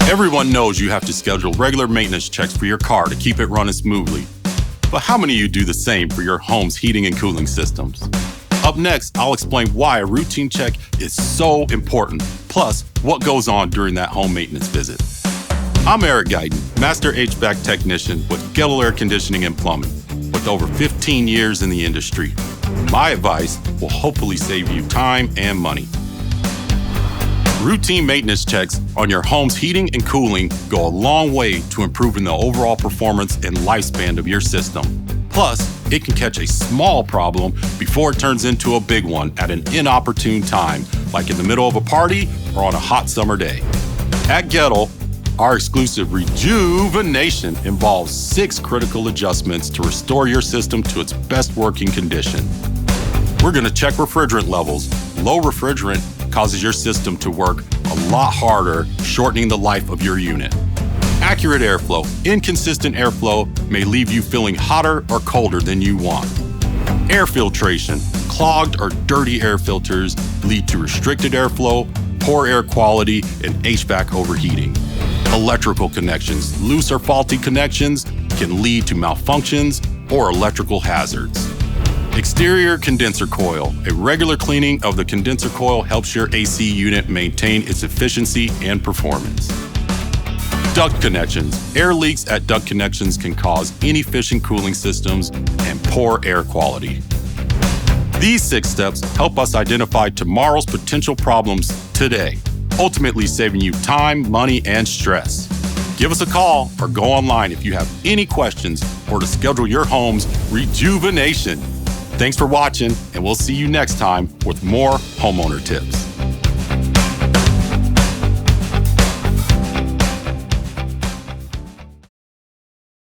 Everyone knows you have to schedule regular maintenance checks for your car to keep it running smoothly. But how many of you do the same for your home's heating and cooling systems? Up next, I'll explain why a routine check is so important, plus what goes on during that home maintenance visit. I'm Eric Guyton, Master HVAC Technician with Goettl Air Conditioning and Plumbing, with over 15 years in the industry. My advice will hopefully save you time and money. Routine maintenance checks on your home's heating and cooling go a long way to improving the overall performance and lifespan of your system. Plus, it can catch a small problem before it turns into a big one at an inopportune time, like in the middle of a party or on a hot summer day. At Goettl, our exclusive Rejuuuvenation involves 6 critical adjustments to restore your system to its best working condition. We're going to check refrigerant levels. Low refrigerant causes your system to work a lot harder, shortening the life of your unit. Accurate airflow. Inconsistent airflow may leave you feeling hotter or colder than you want. Air filtration. Clogged or dirty air filters lead to restricted airflow, poor air quality, and HVAC overheating. Electrical connections. Loose or faulty connections can lead to malfunctions or electrical hazards. Exterior condenser coil. A regular cleaning of the condenser coil helps your AC unit maintain its efficiency and performance. Duct connections. Air leaks at duct connections can cause inefficient cooling systems and poor air quality. These 6 steps help us identify tomorrow's potential problems today, ultimately saving you time, money, and stress. Give us a call or go online if you have any questions or to schedule your home's Rejuuuvenation. Thanks for watching, and we'll see you next time with more homeowner tips.